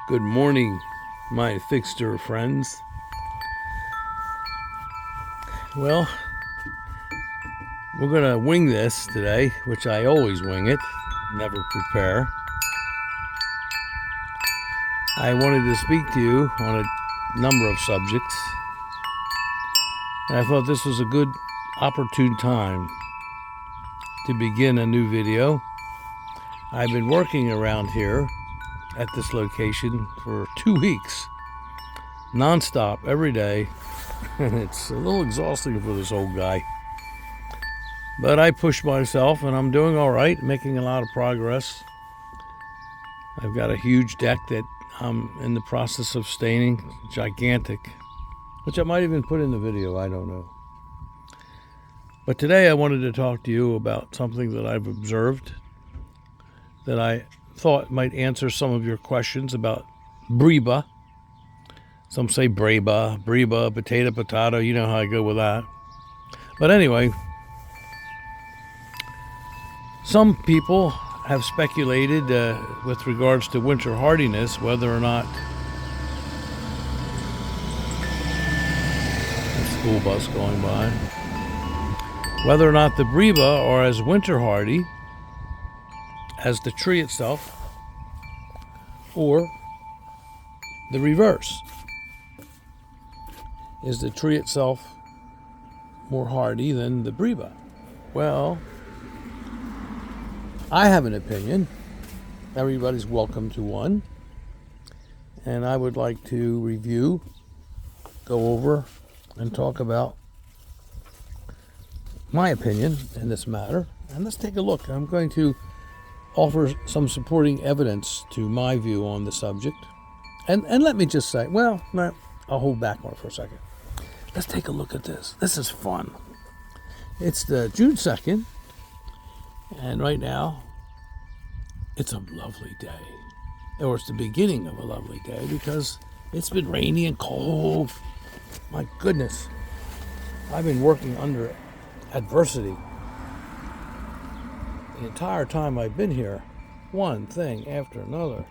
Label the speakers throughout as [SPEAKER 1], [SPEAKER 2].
[SPEAKER 1] Good morning, my Figster friends. Well, we're going to wing this today, which I always wing it, never prepare. I wanted to speak to you on a number of subjects, and I thought this was a good, opportune time to begin a new video. I've been working around here at this location for 2 weeks, non-stop, every day, and it's a little exhausting for this old guy. But I pushed myself, and I'm doing all right, making a lot of progress. I've got a huge deck that I'm in the process of staining, gigantic, which I might even put in the video, I don't know. But today I wanted to talk to you about something that I've observed that I thought might answer some of your questions about Breba. Some say Breba, potato, you know how I go with that. But anyway, some people have speculated with regards to winter hardiness, whether or not the school bus going by, whether or not the Breba are as winter hardy as the tree itself, or the reverse. Is the tree itself more hardy than the Breba? Well, I have an opinion. Everybody's welcome to one. And I would like to review, go over, and talk about my opinion in this matter. And let's take a look. I'm going to offer some supporting evidence to my view on the subject. And let me just say, well, no, I'll hold back on it for a second. Let's take a look at this. This is fun. It's the June 2nd, and right now, it's a lovely day. Or it's the beginning of a lovely day because it's been rainy and cold. My goodness. I've been working under adversity the entire time I've been here, one thing after another.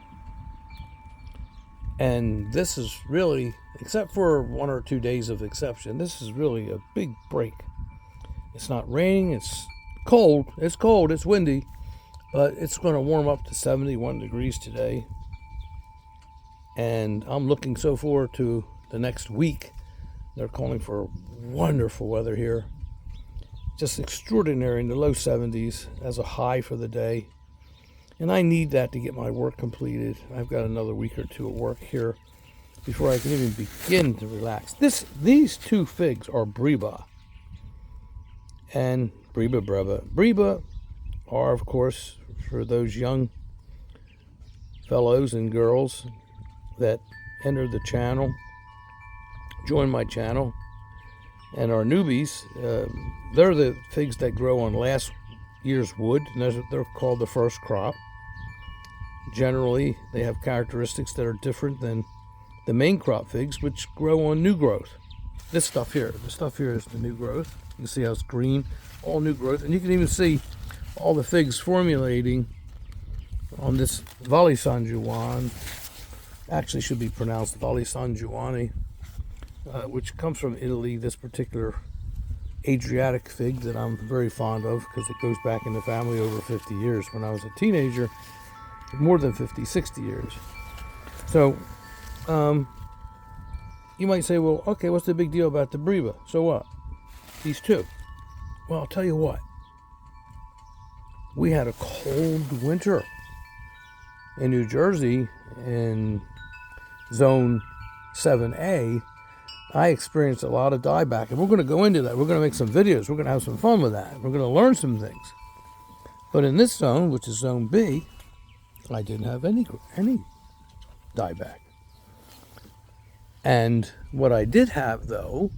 [SPEAKER 1] And this is really, except for 1 or 2 days of exception, this is really a big break. It's not raining, it's cold, it's windy, but it's going to warm up to 71 degrees today. And I'm looking so forward to the next week. They're calling for wonderful weather here. Just extraordinary in the low 70s as a high for the day. And I need that to get my work completed. I've got another week or two of work here before I can even begin to relax. These two figs are Breba and Breba. Breba are, of course, for those young fellows and girls that enter the channel, join my channel, and are newbies. They're the figs that grow on last year's wood, and they're called the first crop. Generally, they have characteristics that are different than the main crop figs, which grow on new growth. This stuff here is the new growth. You can see how it's green, all new growth, and you can even see all the figs formulating on this Valle San Juan. Actually, should be pronounced Valle San Giovanni, which comes from Italy. This particular Adriatic fig that I'm very fond of because it goes back in the family over 50 years. When I was a teenager, more than 50, 60 years. So, you might say, well, okay, what's the big deal about the Breba? So what? These two. Well, I'll tell you what. We had a cold winter in New Jersey in zone 7A. I experienced a lot of dieback, and we're going to go into that. We're going to make some videos. We're going to have some fun with that. We're going to learn some things. But in this zone, which is zone B, I didn't have any dieback. And what I did have, though,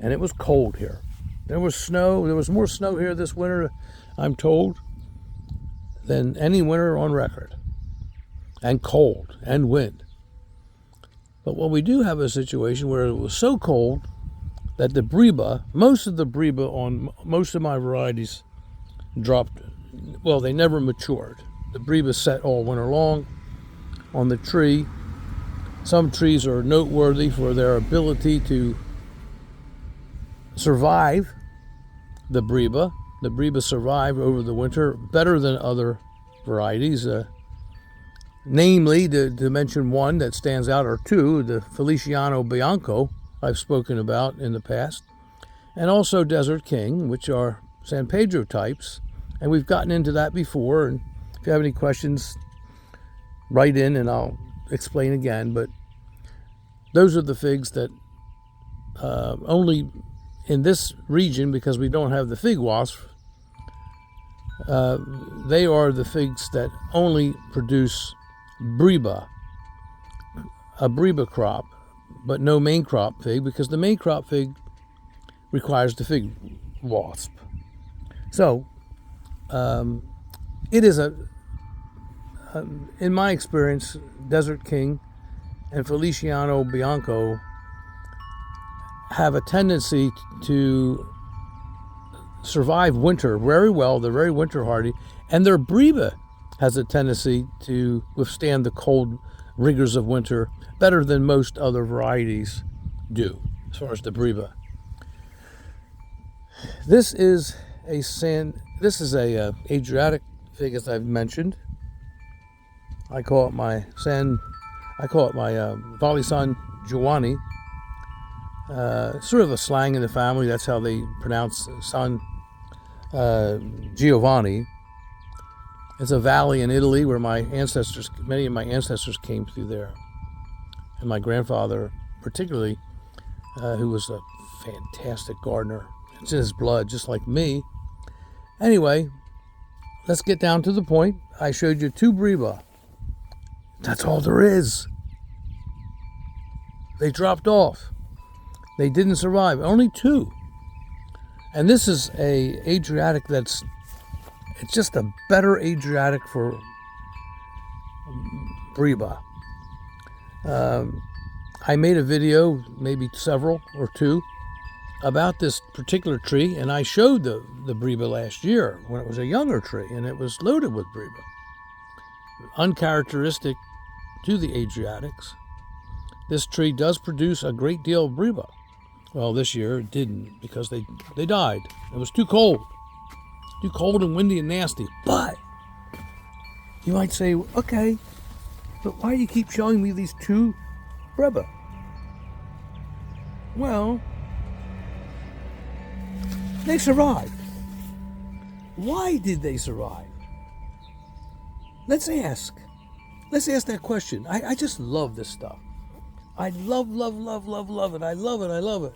[SPEAKER 1] and it was cold here. There was snow. There was more snow here this winter, I'm told, than any winter on record. And cold and wind. But what we do have a situation where it was so cold that the Breba, most of the Breba on most of my varieties dropped. Well, they never matured. The Breba set all winter long on the tree, Some trees are noteworthy for their ability to survive the Breba. The Breba survive over the winter better than other varieties. Namely, to mention one that stands out, or two, the Feliciano Bianco I've spoken about in the past, and also Desert King, which are San Pedro types. And we've gotten into that before, and if you have any questions, write in and I'll explain again. But those are the figs that only in this region, because we don't have the fig wasp, they are the figs that only produce Breba, a Breba crop, but no main crop fig, because the main crop fig requires the fig wasp. So it is in my experience, Desert King and Feliciano Bianco have a tendency to survive winter very well. They're very winter hardy, and their Breba has a tendency to withstand the cold rigors of winter better than most other varieties do, as far as the Breba. This is a Adriatic fig, as I've mentioned. I call it my Valley San Giovanni. Sort of a slang in the family. That's how they pronounce San Giovanni. It's a valley in Italy where many of my ancestors came through there. And my grandfather, particularly, who was a fantastic gardener. It's in his blood, just like me. Anyway, let's get down to the point. I showed you two Breba. That's all there is. They dropped off. They didn't survive. Only two. And this is a Adriatic it's just a better Adriatic for Breba. I made a video, maybe several or two, about this particular tree, and I showed the Breba last year when it was a younger tree, and it was loaded with Breba. Uncharacteristic to the Adriatics. This tree does produce a great deal of Breba. Well, this year it didn't, because they died. It was too cold. Too cold and windy and nasty. But you might say, okay, but why do you keep showing me these two Breba? Well, they survived. Why did they survive? Let's ask that question. I just love this stuff. I love it. I love it.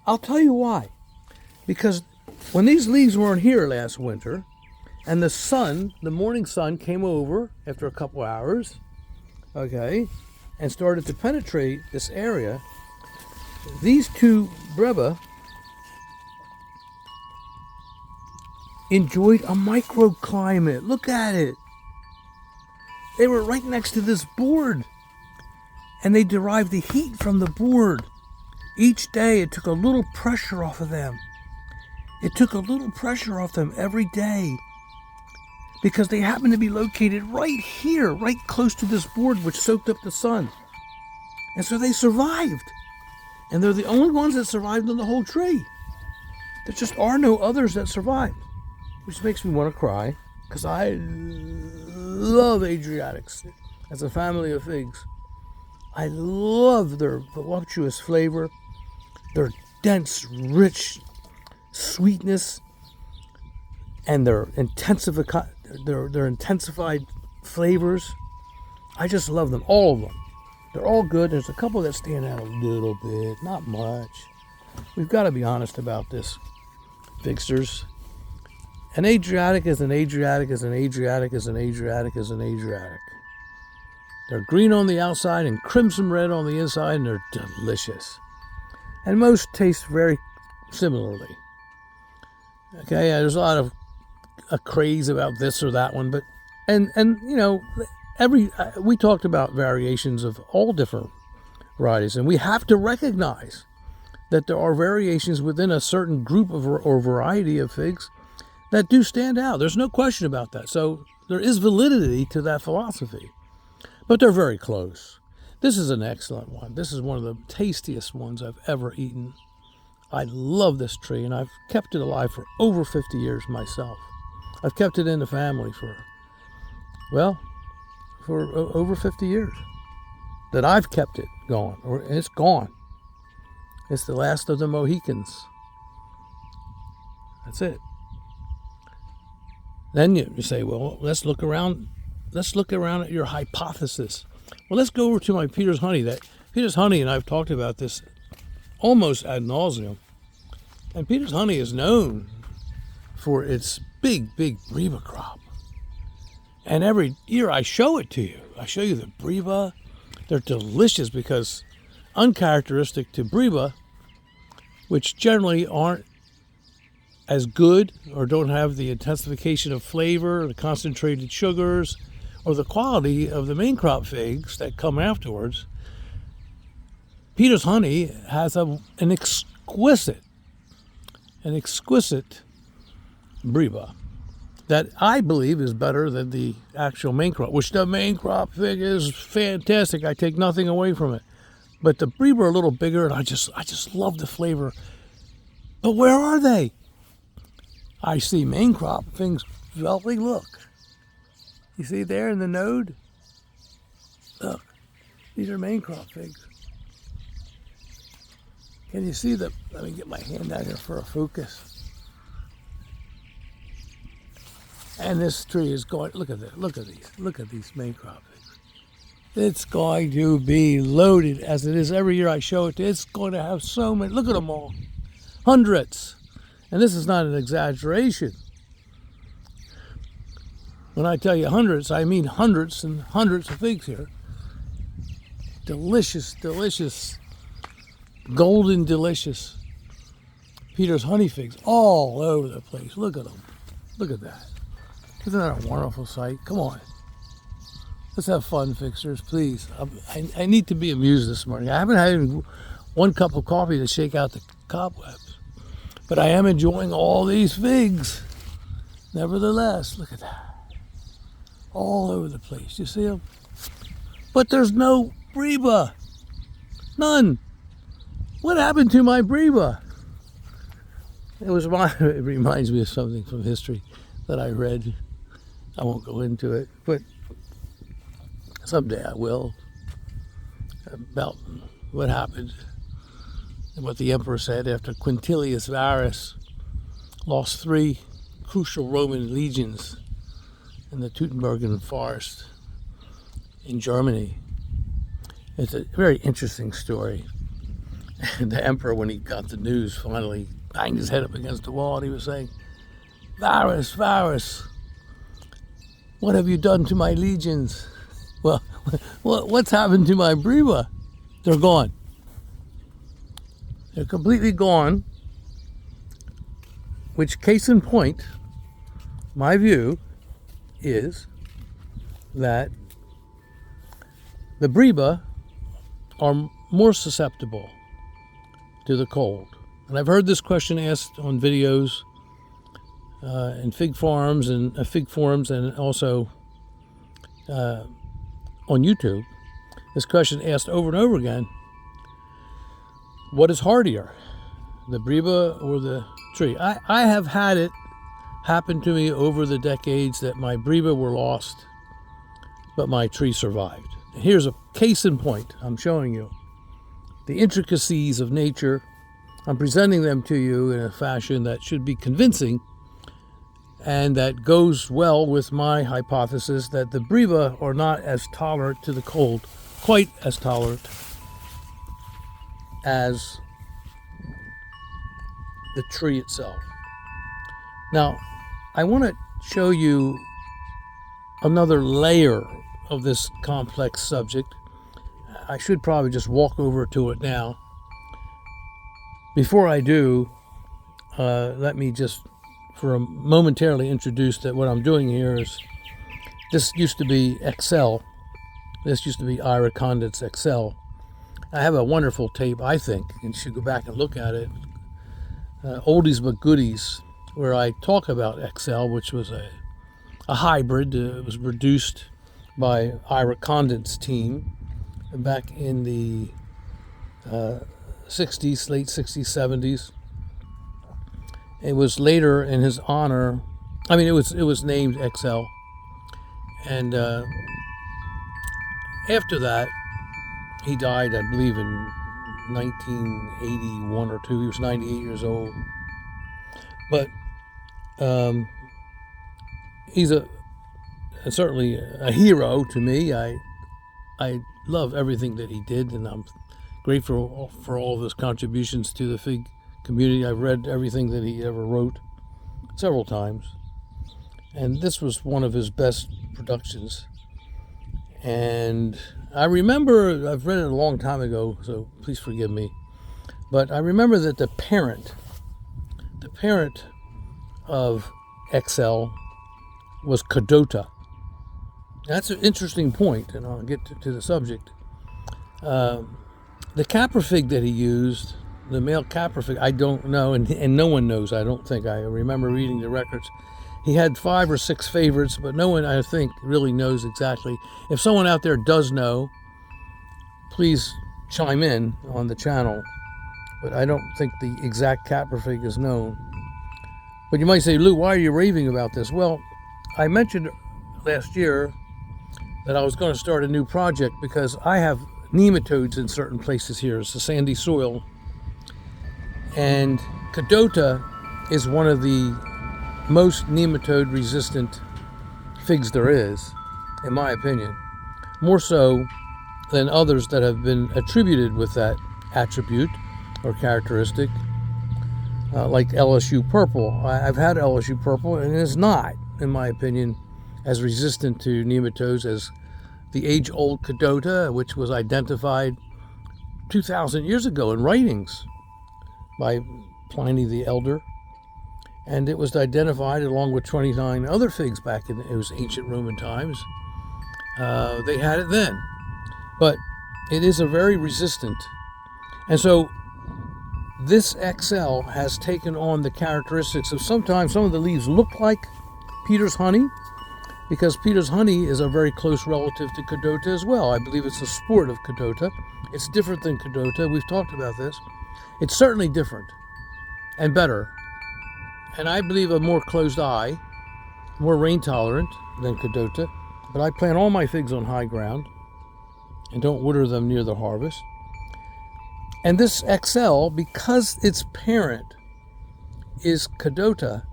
[SPEAKER 1] I'll tell you why. Because when these leaves weren't here last winter, and the morning sun came over after a couple hours, okay, and started to penetrate this area, these two Breba enjoyed a microclimate. Look at it. They were right next to this board, and they derived the heat from the board. Each day it took a little pressure off of them. It took a little pressure off them every day, because they happened to be located right here, right close to this board, which soaked up the sun. And so they survived. And they're the only ones that survived on the whole tree. There just are no others that survived, which makes me want to cry, because I love Adriatics as a family of figs. I love their voluptuous flavor, their dense, rich sweetness, and their intensified flavors. I just love them, all of them. They're all good. There's a couple that stand out a little bit, not much. We've got to be honest about this, Figsters. An Adriatic is an Adriatic is an Adriatic is an Adriatic is an Adriatic. They're green on the outside and crimson red on the inside, and they're delicious. And most taste very similarly. Okay, there's a lot of a craze about this or that one, but and you know, we talked about variations of all different varieties, and we have to recognize that there are variations within a certain group of or variety of figs that do stand out. There's no question about that. So there is validity to that philosophy. But they're very close. This is an excellent one. This is one of the tastiest ones I've ever eaten. I love this tree, and I've kept it alive for over 50 years myself. I've kept it in the family for over 50 years that I've kept it going, or it's gone. It's the last of the Mohicans. That's it. Then you say, well, let's look around at your hypothesis. Well, let's go over to my Peter's honey. That Peter's honey, and I've talked about this almost ad nauseum. And Peter's honey is known for its big Breba crop. And every year I show it to you. I show you the Breba. They're delicious because uncharacteristic to Breba, which generally aren't as good or don't have the intensification of flavor, the concentrated sugars, or the quality of the main crop figs that come afterwards. Peter's honey has an exquisite Breba that I believe is better than the actual main crop, which the main crop fig is fantastic. I take nothing away from it. But the Breba are a little bigger, and I just love the flavor. But where are they? I see main crop things developing. Look. You see there in the node? Look. These are main crop figs. Can you see the... Let me get my hand out here for a focus. And this tree is going... Look at this. Look at these. Look at these main crop figs. It's going to be loaded as it is every year I show it to. It's going to have so many... Look at them all. Hundreds. And this is not an exaggeration. When I tell you hundreds, I mean hundreds and hundreds of figs here. Delicious, delicious, golden delicious Peter's honey figs all over the place. Look at them. Look at that. Isn't that a wonderful sight? Come on. Let's have fun, Figsters, please. I need to be amused this morning. I haven't had even one cup of coffee to shake out the cobwebs. But I am enjoying all these figs. Nevertheless, look at that. All over the place. You see them? But there's no Breba. None. What happened to my Breba? It reminds me of something from history that I read. I won't go into it, but someday I will. About what happened and what the emperor said after Quintilius Varus lost 3 crucial Roman legions in the Teutoburger forest in Germany. It's a very interesting story. And the emperor, when he got the news, finally banged his head up against the wall and he was saying, Varus, Varus, what have you done to my legions? Well, what's happened to my Breba? They're gone. They're completely gone, which case in point, my view is that the Breba are more susceptible to the cold. And I've heard this question asked on videos in fig farms and fig forums, and also on YouTube. This question asked over and over again: what is hardier, the Breba or the tree? I have had it happen to me over the decades that my Breba were lost, but my tree survived. And here's a case in point. I'm showing you the intricacies of nature. I'm presenting them to you in a fashion that should be convincing and that goes well with my hypothesis that the Breba are not as tolerant to the cold, quite as tolerant as the tree itself. Now, I want to show you another layer of this complex subject. I should probably just walk over to it now. Before I do, let me just momentarily introduce that what I'm doing here is, this used to be XL. This used to be Ira Condit's XL. I have a wonderful tape, I think, and you should go back and look at it. Oldies but goodies, where I talk about XL, which was a hybrid. It was produced by Ira Condit's team back in the 60s, late 60s, 70s. It was later in his honor. I mean, it was named XL, and after that, he died, I believe, in 1981 or 2. He was 98 years old. But he's certainly a hero to me. I love everything that he did, and I'm grateful for all of his contributions to the Fig community. I've read everything that he ever wrote several times, and this was one of his best productions. And I remember, I've read it a long time ago, so please forgive me, but I remember that the parent of XL was Cadota. That's an interesting point, and I'll get to the subject. The caprifig that he used, the male caprifig, I don't know, and no one knows, I don't think. I remember reading the records. He had 5 or 6 favorites, but no one, I think, really knows exactly. If someone out there does know, please chime in on the channel. But I don't think the exact caprifig is known. But you might say, Lou, why are you raving about this? Well, I mentioned last year that I was going to start a new project because I have nematodes in certain places here. It's a sandy soil. And Cadota is one of the most nematode resistant figs there is, in my opinion. More so than others that have been attributed with that attribute or characteristic, like LSU Purple. I've had LSU Purple, and it is not, in my opinion, as resistant to nematodes as the age-old Cadota, which was identified 2,000 years ago in writings by Pliny the Elder. And it was identified along with 29 other figs back in those ancient Roman times. They had it then. But it is a very resistant. And so this XL has taken on the characteristics of sometimes some of the leaves look like Peter's honey, because Peter's honey is a very close relative to Cadota as well. I believe it's a sport of Cadota. It's different than Cadota. We've talked about this. It's certainly different and better. And I believe a more closed eye, more rain tolerant than Cadota. But I plant all my figs on high ground and don't water them near the harvest. And this XL, because its parent is Cadota,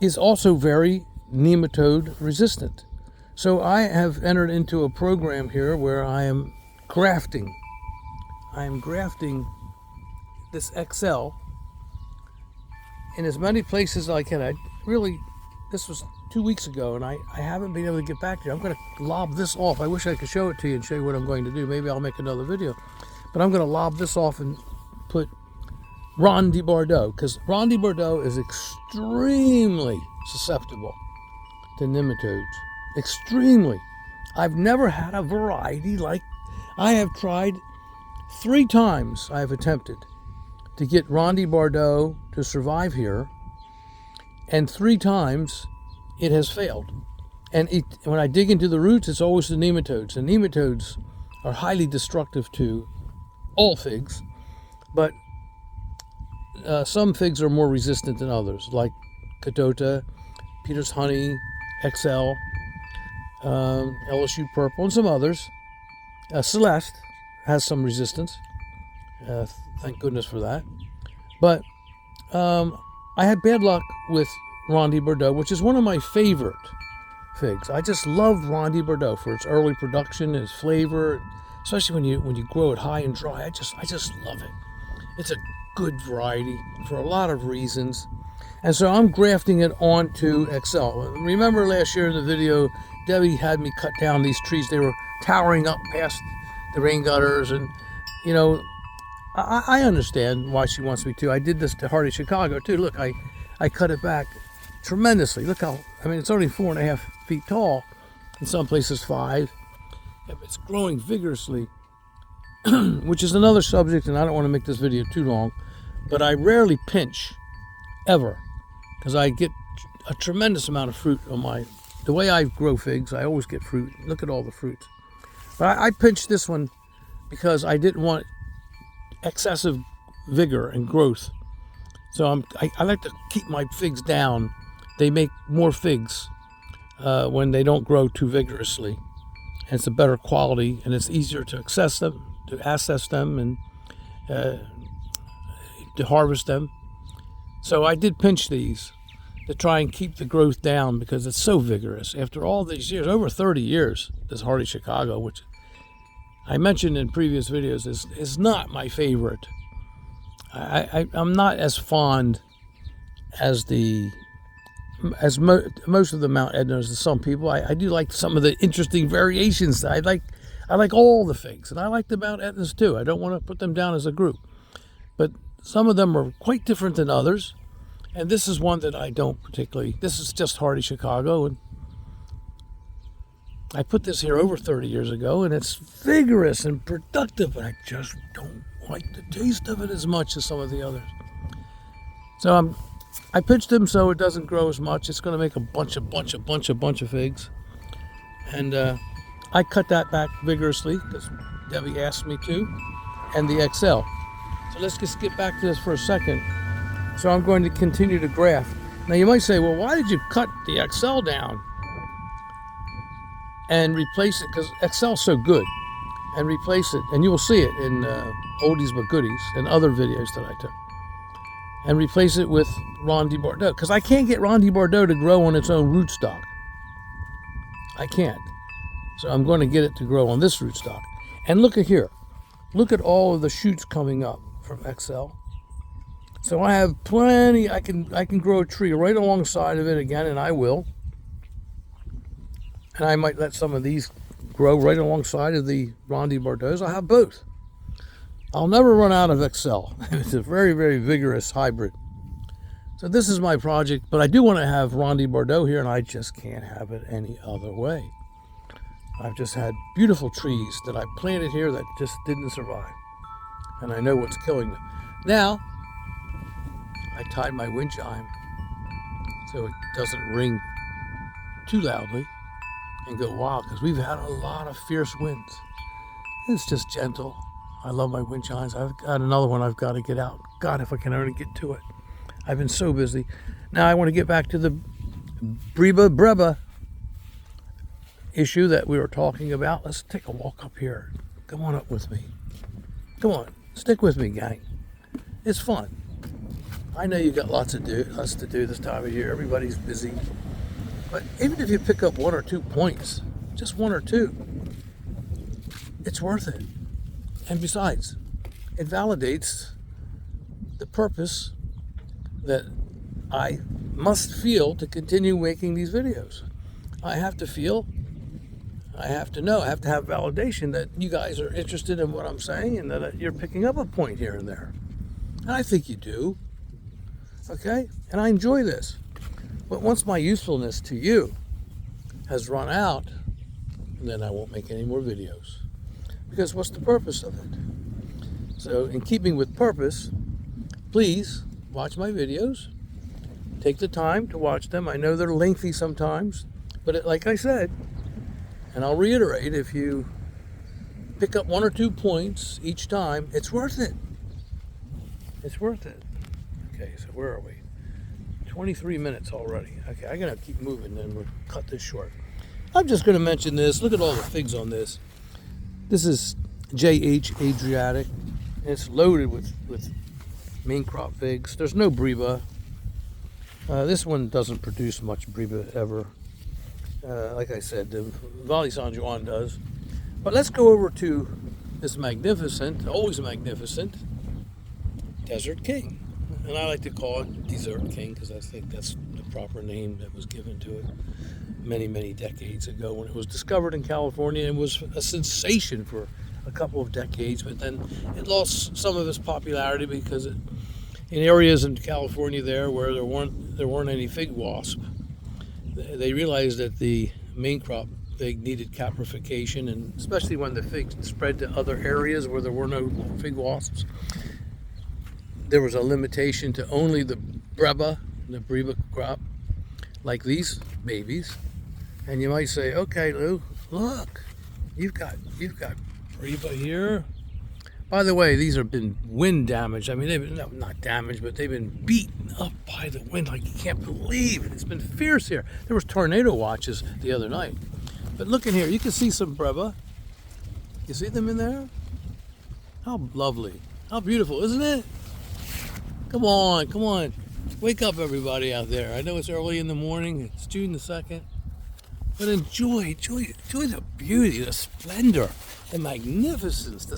[SPEAKER 1] is also very nematode resistant. So I have entered into a program here where I am grafting. I am grafting this XL in as many places as I can. This was 2 weeks ago, and I haven't been able to get back to you. I'm going to lob this off. I wish I could show it to you and show you what I'm going to do. Maybe I'll make another video. But I'm going to lob this off and put Ron de Bordeaux, because Ron de Bordeaux is extremely susceptible to nematodes. Extremely. I've never had a variety like... I have tried 3 times. I have attempted to get Ron de Bordeaux to survive here, and 3 times it has failed. And when I dig into the roots, it's always the nematodes. And nematodes are highly destructive to all figs, but some figs are more resistant than others, like Cadota, Peter's Honey, XL, LSU Purple, and some others. Celeste has some resistance. Thank goodness for that. But I had bad luck with Ron de Bordeaux, which is one of my favorite figs. I just love Ron de Bordeaux for its early production, its flavor, especially when you grow it high and dry. I just love it. It's a good variety for a lot of reasons. And so I'm grafting it onto XL. Remember last year in the video, Debbie had me cut down these trees. They were towering up past the rain gutters, and you know, I understand why she wants me to. I did this to Hardy Chicago too. Look, I cut it back tremendously. Look how, I mean, it's only 4.5 feet tall. In some places 5. It's growing vigorously, which is another subject, and I don't want to make this video too long, but I rarely pinch, ever, because I get a tremendous amount of fruit on the way I grow figs. I always get fruit. Look at all the fruit. But I pinched this one because I didn't want excessive vigor and growth. So I like to keep my figs down. They make more figs when they don't grow too vigorously. And it's a better quality, and it's easier to access them, and to harvest them. So I did pinch these to try and keep the growth down because it's so vigorous. After all these years, over 30 years, this Hardy Chicago, which I mentioned in previous videos, is not my favorite. I'm not as fond as most of the Mount Etnas as some people. I do like some of the interesting variations. I like all the figs, and I like the Mount Etnas too. I don't want to put them down as a group, but some of them are quite different than others, and this is one that I don't particularly. This is just Hardy Chicago, and I put this here over 30 years ago, and it's vigorous and productive, but I just don't like the taste of it as much as some of the others. So I pitched them so it doesn't grow as much. It's going to make a bunch of figs, and I cut that back vigorously because Debbie asked me to, and the XL. So let's just get back to this for a second. So I'm going to continue to graft. Now you might say, well, why did you cut the XL down and replace it? Because XL's so good, and replace it, and you will see it in Oldies But Goodies and other videos that I took, and replace it with Ronde Bordeaux, because I can't get Ronde Bordeaux to grow on its own rootstock. I can't. So I'm going to get it to grow on this rootstock. And look at here. Look at all of the shoots coming up from XL. So I have plenty. I can grow a tree right alongside of it again, and I will. And I might let some of these grow right alongside of the Ronde Bordeaux. I'll have both. I'll never run out of XL. It's a very, very vigorous hybrid. So this is my project, but I do want to have Ronde Bordeaux here, and I just can't have it any other way. I've just had beautiful trees that I planted here that just didn't survive, and I know what's killing them. Now, I tied my wind chime so it doesn't ring too loudly and go wild, because we've had a lot of fierce winds. It's just gentle. I love my wind chimes. I've got another one I've got to get out. God, if I can only get to it. I've been so busy. Now I want to get back to the Breba issue that we were talking about. Let's take a walk up here. Come on up with me. Come on, stick with me, gang. It's fun. I know you got lots to do this time of year. Everybody's busy. But even if you pick up 1 or 2 points, just 1 or 2, it's worth it. And besides, it validates the purpose that I must feel to continue making these videos. I have to feel, I have to know, I have to have validation that you guys are interested in what I'm saying, and that you're picking up a point here and there. And I think you do. Okay? And I enjoy this. But once my usefulness to you has run out, then I won't make any more videos. Because what's the purpose of it? So in keeping with purpose, please watch my videos. Take the time to watch them. I know they're lengthy sometimes, but like I said, and I'll reiterate, if you pick up 1 or 2 points each time, it's worth it. It's worth it. Okay, so where are we? 23 minutes already. Okay, I'm going to keep moving, then we'll cut this short. I'm just going to mention this. Look at all the figs on this. This is JH Adriatic, and it's loaded with main crop figs. There's no Breba. This one doesn't produce much Breba ever. Like I said, the Valley San Juan does. But let's go over to this magnificent, always magnificent, Desert King. And I like to call it Desert King because I think that's the proper name that was given to it many, many decades ago when it was discovered in California and was a sensation for a couple of decades. But then it lost some of its popularity because in areas in California there where there weren't any fig wasp, they realized that the main crop fig needed caprification, and especially when the figs spread to other areas where there were no fig wasps, there was a limitation to only the Breba crop, like these babies. And you might say, okay, Lou, look, You've got Breba here. By the way, these have been wind damaged. I mean, they've been not damaged, but they've been beaten up by the wind like you can't believe it. It's been fierce here. There was tornado watches the other night. But look in here, you can see some Breba. You see them in there? How lovely. How beautiful, isn't it? Come on, come on. Wake up, everybody out there. I know it's early in the morning. It's June the 2nd. But enjoy the beauty, the splendor, the magnificence, the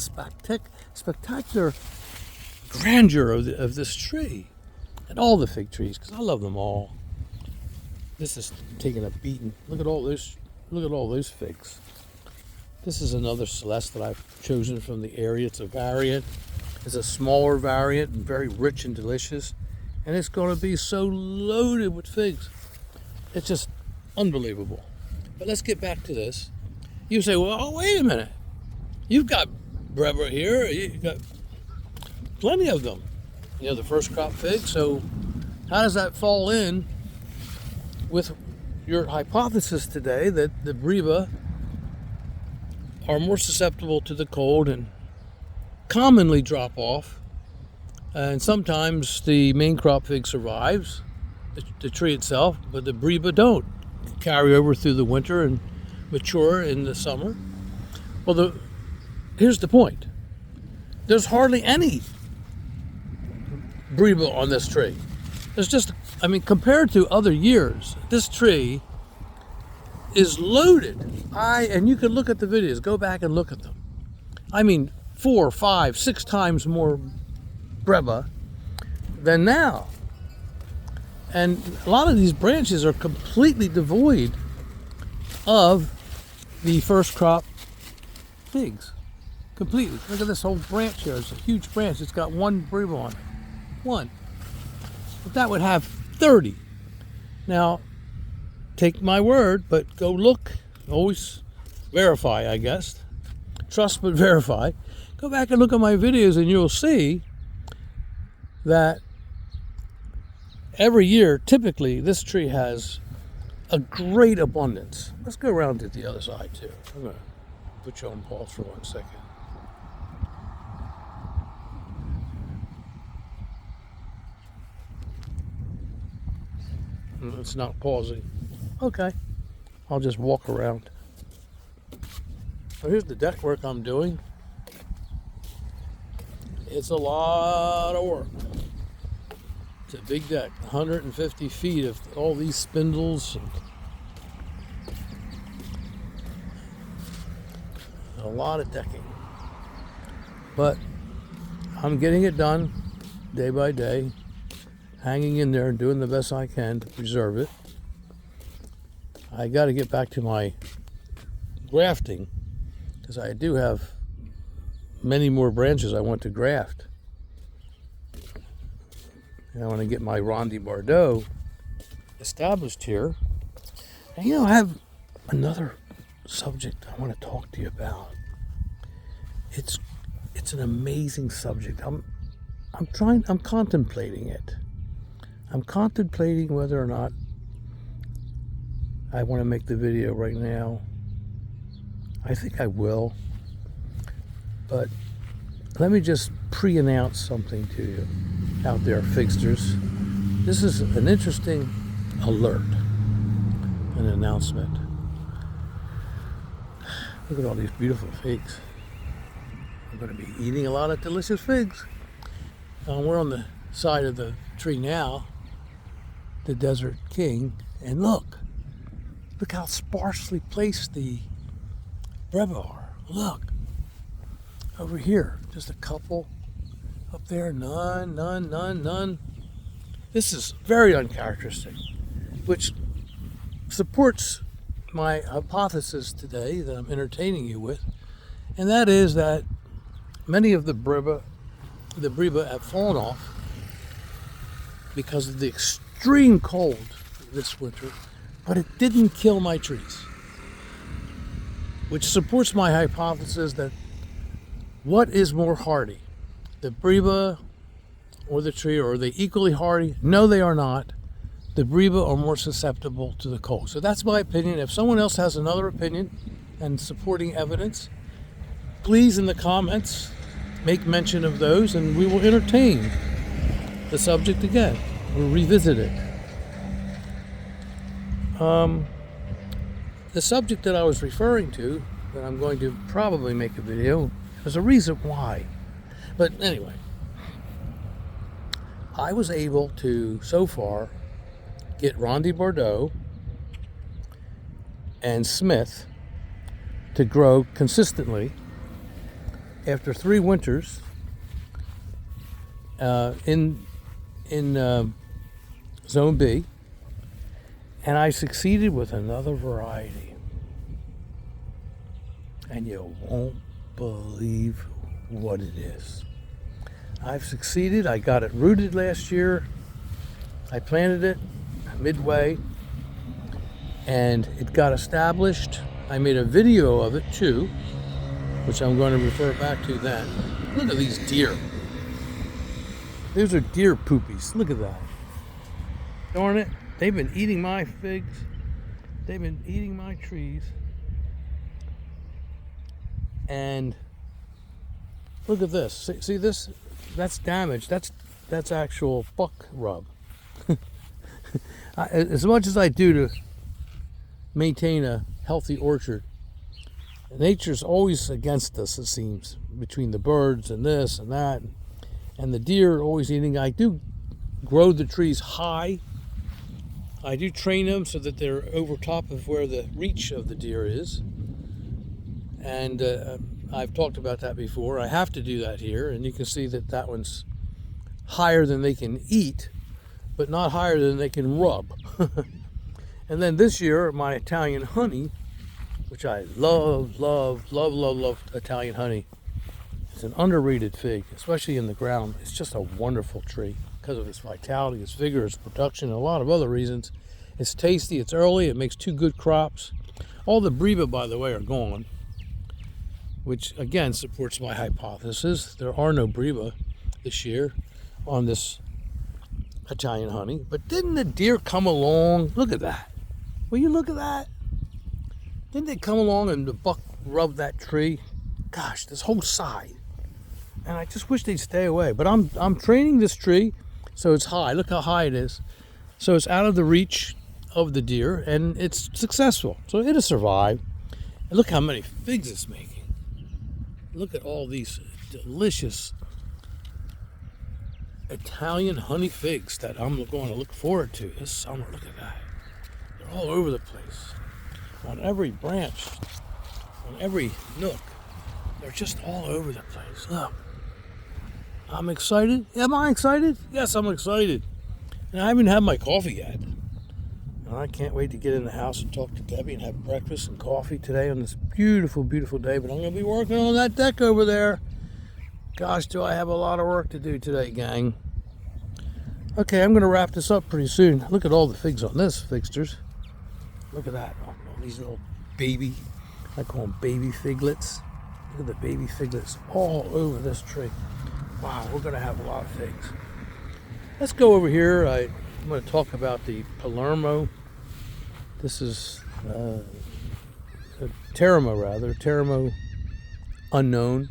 [SPEAKER 1] spectacular grandeur of this tree. And all the fig trees, because I love them all. This is taking a beating. Look at all those figs. This is another Celeste that I've chosen from the area. It's a variant. It's a smaller variant and very rich and delicious. And it's going to be so loaded with figs. It's just unbelievable. But let's get back to this. You say, well, wait a minute. You've got Breba here. You've got plenty of them. You know, the first crop figs. So how does that fall in with your hypothesis today that the Breba are more susceptible to the cold and commonly drop off? And sometimes the main crop fig survives, the tree itself, but the Breba don't carry over through the winter and mature in the summer. Well, here's the point. There's hardly any Breba on this tree. There's just, I mean, compared to other years, this tree is loaded. And you can look at the videos, go back and look at them. I mean, 4, 5, 6 times more Breba than now. And a lot of these branches are completely devoid of the first crop figs. Completely. Look at this whole branch here. It's a huge branch. It's got one Breba on it. One. But that would have 30. Now, take my word, but go look. Always verify, I guess. Trust but verify. Go back and look at my videos and you'll see that every year, typically, this tree has a great abundance. Let's go around to the other side, too. I'm going to put you on pause for 1 second. It's not pausing. Okay. I'll just walk around. So here's the deck work I'm doing. It's a lot of work. It's a big deck, 150 feet of all these spindles. And a lot of decking. But I'm getting it done day by day, hanging in there and doing the best I can to preserve it. I got to get back to my grafting because I do have many more branches I want to graft. And I want to get my Ronde Bordeaux established here. And I have another subject I want to talk to you about. It's an amazing subject. I'm contemplating it. I'm contemplating whether or not I want to make the video right now. I think I will. But let me just pre-announce something to you out there, Figsters. This is an interesting alert, an announcement. Look at all these beautiful figs. I'm going to be eating a lot of delicious figs. We're on the side of the tree now, the Desert King, and look how sparsely placed the Breba are. Look, over here, just a couple. Up there, none. This is very uncharacteristic, which supports my hypothesis today that I'm entertaining you with, and that is that many of the Breba have fallen off because of the extreme cold this winter, but it didn't kill my trees, which supports my hypothesis that what is more hardy, the Breba or the tree? Or are they equally hardy? No, they are not. The Breba are more susceptible to the cold. So that's my opinion. If someone else has another opinion, and supporting evidence, please in the comments make mention of those, and we will entertain the subject again. We'll revisit it. The subject that I was referring to, that I'm going to probably make a video, there's a reason why. But anyway, I was able to, so far, get Ronde Bordeaux and Smith to grow consistently after 3 winters in Zone B, and I succeeded with another variety. And you won't believe what it is. I've succeeded. I got it rooted last year. I planted it midway, and it got established. I made a video of it too, which I'm going to refer back to then. Look at these deer. Those are deer poopies. Look at that. Darn it. They've been eating my figs. They've been eating my trees. And look at this. See this? That's damage. That's actual buck rub. As much as I do to maintain a healthy orchard, nature's always against us, it seems, between the birds and this and that, and the deer are always eating. I do grow the trees high. I do train them so that they're over top of where the reach of the deer is. And I've talked about that before. I have to do that here, and you can see that that one's higher than they can eat, but not higher than they can rub. And then this year, my Italian honey, which I love Italian honey. It's an underrated fig, especially in the ground. It's just a wonderful tree because of its vitality, its vigor, its production, and a lot of other reasons. It's tasty, it's early, it makes 2 good crops. All the Breba, by the way, are gone, which again supports my hypothesis. There are no Breba this year on this Italian honey. But didn't the deer come along? Look at that. Will you look at that? Didn't they come along and the buck rubbed that tree? Gosh, this whole side. And I just wish they'd stay away. But I'm training this tree so it's high. Look how high it is. So it's out of the reach of the deer, and it's successful. So it'll survive. And look how many figs it's making. Look at all these delicious Italian honey figs that I'm going to look forward to this summer. Look at that. They're all over the place. On every branch, on every nook. They're just all over the place. Look. I'm excited. Am I excited? Yes, I'm excited. And I haven't had my coffee yet. And I can't wait to get in the house and talk to Debbie and have breakfast and coffee today on this beautiful, beautiful day. But I'm going to be working on that deck over there. Gosh, do I have a lot of work to do today, gang. Okay, I'm going to wrap this up pretty soon. Look at all the figs on this, Figsters. Look at that. All these little baby, I call them baby figlets. Look at the baby figlets all over this tree. Wow, we're going to have a lot of figs. Let's go over here. I'm going to talk about the Palmo. This is Teramo unknown.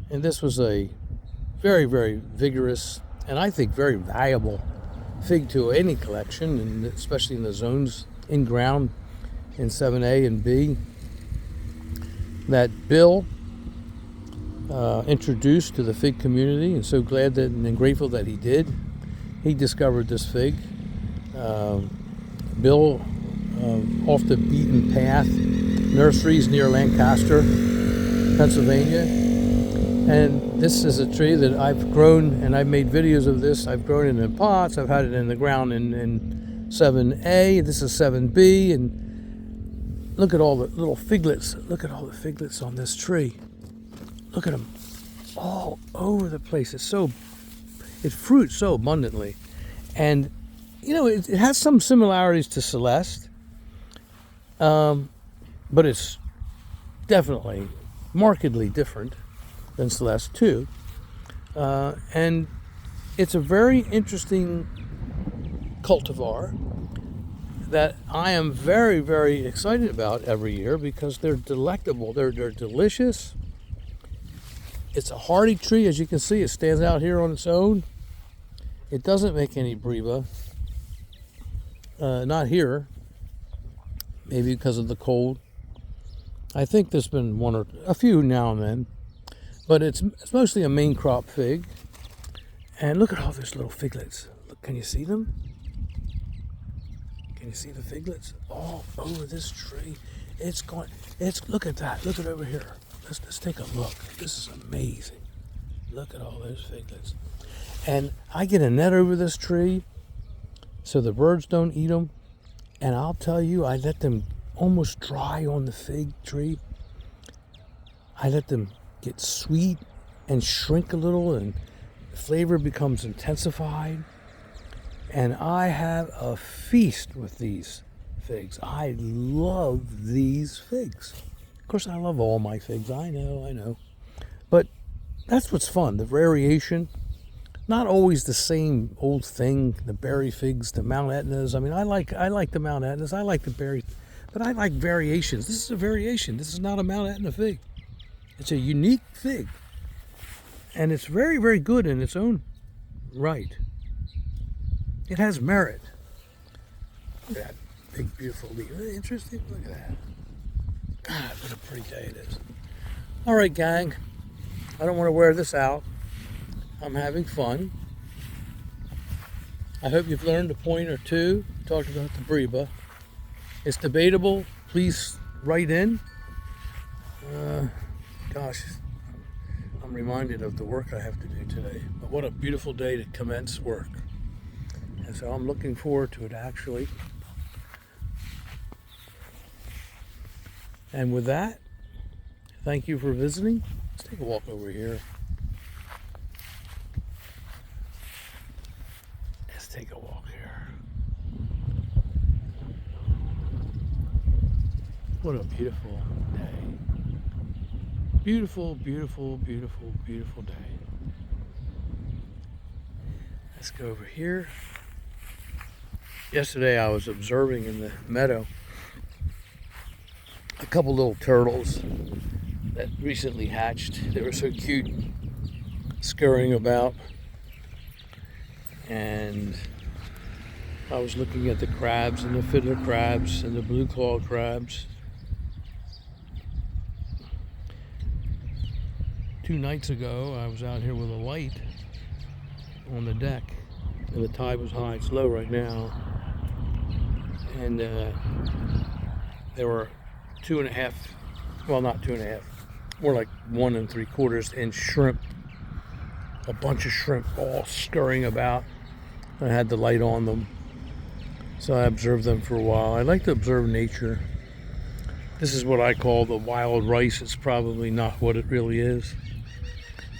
[SPEAKER 1] And this was a very, very vigorous and I think very valuable fig to any collection, and especially in the zones in ground in 7A and B that Bill introduced to the fig community, and so glad that and grateful that he did. He discovered this fig. Bill, off the beaten path nurseries near Lancaster, Pennsylvania. And this is a tree that I've grown, and I've made videos of this. I've grown it in pots. I've had it in the ground in 7A. This is 7B. And look at all the little figlets. Look at all the figlets on this tree. Look at them all over the place. It fruits so abundantly. And, you know, it has some similarities to Celeste. But it's definitely markedly different than Celeste too. And it's a very interesting cultivar that I am very, very excited about every year because they're delectable. They're delicious. It's a hardy tree, as you can see. It stands out here on its own. It doesn't make any Breba. Not here. Maybe because of the cold. I think there's been one or a few now and then. But it's mostly a main crop fig. And look at all those little figlets. Look, can you see them? Can you see the figlets all over this tree? Look at that. Look at over here. Let's take a look. This is amazing. Look at all those figlets. And I get a net over this tree so the birds don't eat them. And I'll tell you, I let them almost dry on the fig tree. I let them get sweet and shrink a little, and the flavor becomes intensified. And I have a feast with these figs. I love these figs. Of course, I love all my figs. I know. But that's what's fun, the variation. Not always the same old thing, the berry figs, the Mount Etnas. I mean, I like the Mount Etnas. I like the berry, but I like variations. This is a variation. This is not a Mount Etna fig. It's a unique fig. And it's very, very good in its own right. It has merit. Look at that big, beautiful leaf. Isn't that interesting? Look at that. God, what a pretty day it is. All right, gang. I don't want to wear this out. I'm having fun. I hope you've learned a point or two. We talked about the Breba. It's debatable. Please write in. Gosh, I'm reminded of the work I have to do today. But what a beautiful day to commence work. And so I'm looking forward to it, actually. And with that, thank you for visiting. Let's take a walk over here. Let's take a walk here. What a beautiful day. Beautiful, beautiful, beautiful, beautiful day. Let's go over here. Yesterday I was observing in the meadow a couple little turtles that recently hatched. They were so cute, scurrying about. And I was looking at the crabs and the fiddler crabs and the blue claw crabs. 2 nights ago, I was out here with a light on the deck, and the tide was high. It's low right now. And there were 2.5, well, not 2.5, more like 1 3/4 inch shrimp. A bunch of shrimp all scurrying about. I had the light on them, so I observed them for a while. I like to observe nature. This is what I call the wild rice. It's probably not what it really is,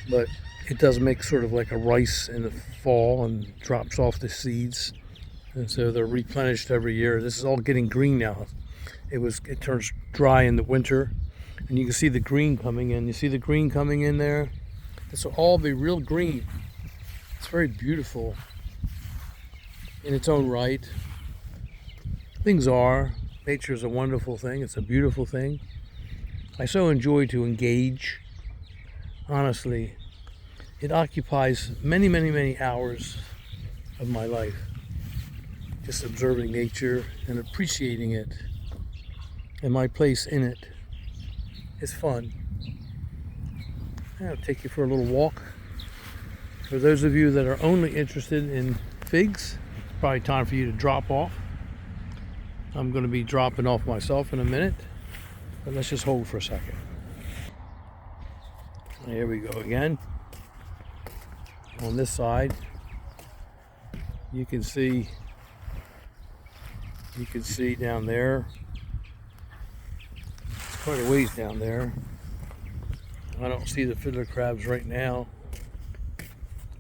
[SPEAKER 1] but it does make sort of like a rice in the fall and drops off the seeds, and so they're replenished every year. This is all getting green now. It turns dry in the winter, and you can see the green coming in. You see the green coming in there? This will all be real green. It's very beautiful in its own right. Things are. Nature is a wonderful thing. It's a beautiful thing. I so enjoy to engage. Honestly, it occupies many, many, many hours of my life. Just observing nature and appreciating it and my place in it. It's fun. I'll take you for a little walk. For those of you that are only interested in figs, probably time for you to drop off. I'm going to be dropping off myself in a minute, but let's just hold for a second. Here we go again. On this side, you can see down there. It's quite a ways down there. I don't see the fiddler crabs right now.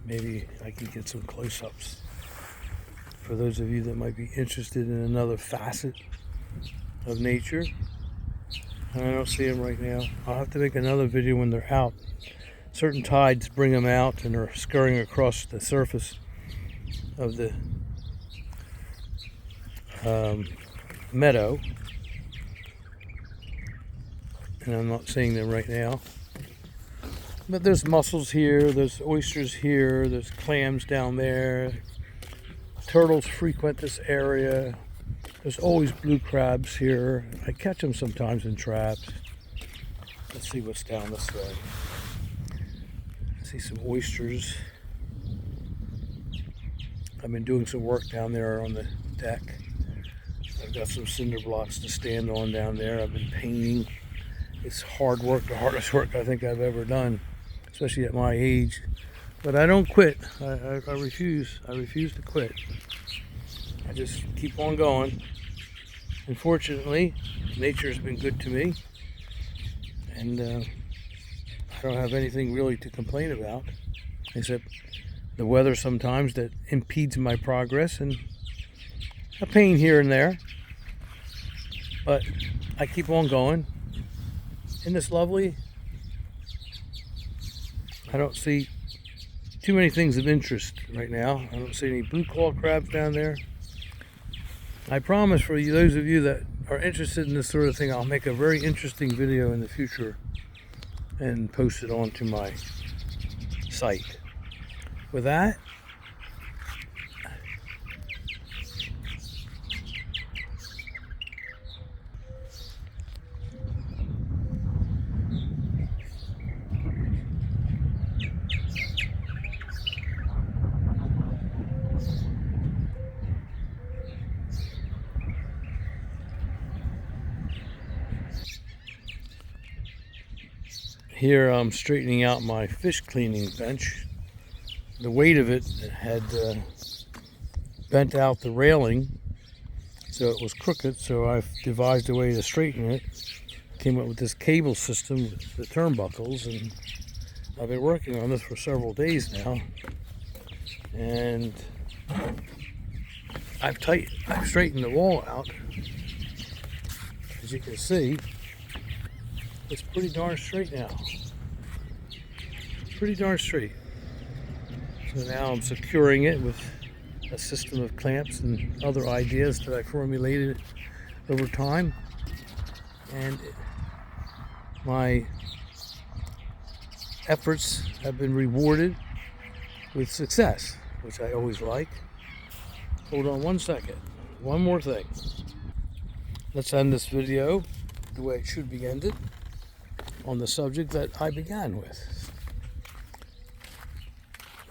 [SPEAKER 1] Maybe I can get some close-ups for those of you that might be interested in another facet of nature. I don't see them right now. I'll have to make another video when they're out. Certain tides bring them out and are scurrying across the surface of the meadow, and I'm not seeing them right now. But there's mussels here, there's oysters here, there's clams down there. Turtles frequent this area. There's always blue crabs here. I catch them sometimes in traps. Let's see what's down this way. I see some oysters. I've been doing some work down there on the deck. I've got some cinder blocks to stand on down there. I've been painting. It's hard work, the hardest work I think I've ever done, especially at my age. But I don't quit. I refuse. I refuse to quit. I just keep on going. Unfortunately, nature has been good to me, and I don't have anything really to complain about, except the weather sometimes that impedes my progress and a pain here and there. But I keep on going. Isn't this lovely? I don't see too many things of interest right now. I don't see any blue claw crabs down there. I promise for you, those of you that are interested in this sort of thing, I'll make a very interesting video in the future and post it onto my site. With that, here I'm straightening out my fish cleaning bench. The weight of it had bent out the railing, so it was crooked, so I've devised a way to straighten it. Came up with this cable system with the turnbuckles, and I've been working on this for several days now. And I've straightened the wall out. As you can see, it's pretty darn straight now. Pretty darn straight. So now I'm securing it with a system of clamps and other ideas that I formulated over time. And my efforts have been rewarded with success, which I always like. Hold on one second. One more thing. Let's end this video the way it should be ended, on the subject that I began with.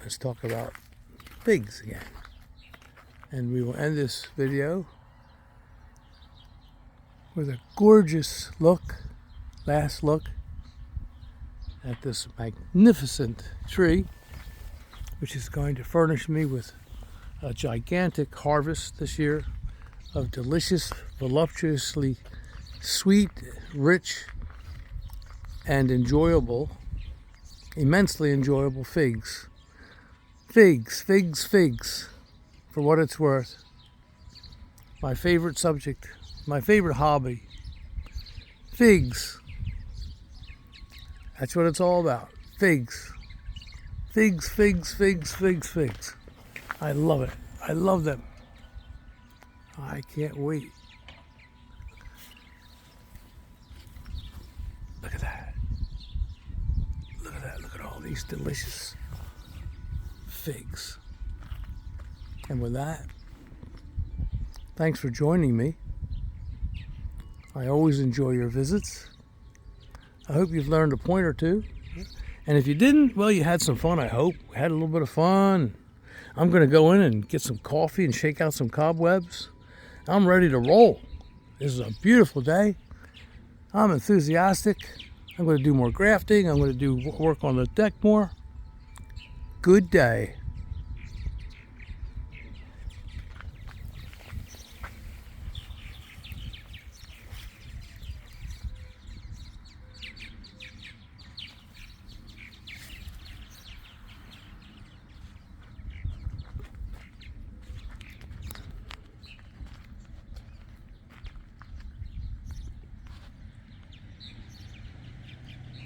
[SPEAKER 1] Let's talk about pigs again. And we will end this video with a gorgeous last look at this magnificent tree, which is going to furnish me with a gigantic harvest this year of delicious, voluptuously sweet, rich, and enjoyable, immensely enjoyable figs. Figs, for what it's worth. My favorite subject, my favorite hobby. Figs. That's what it's all about. Figs. Figs. I love it. I love them. I can't wait. Look at that. Look at that. Look at all these delicious figs. And with that, thanks for joining me. I always enjoy your visits. I hope you've learned a point or two. And if you didn't, well, you had some fun, I hope. We had a little bit of fun. I'm going to go in and get some coffee and shake out some cobwebs. I'm ready to roll. This is a beautiful day. I'm enthusiastic. I'm going to do more grafting. I'm going to do work on the deck more. Good day.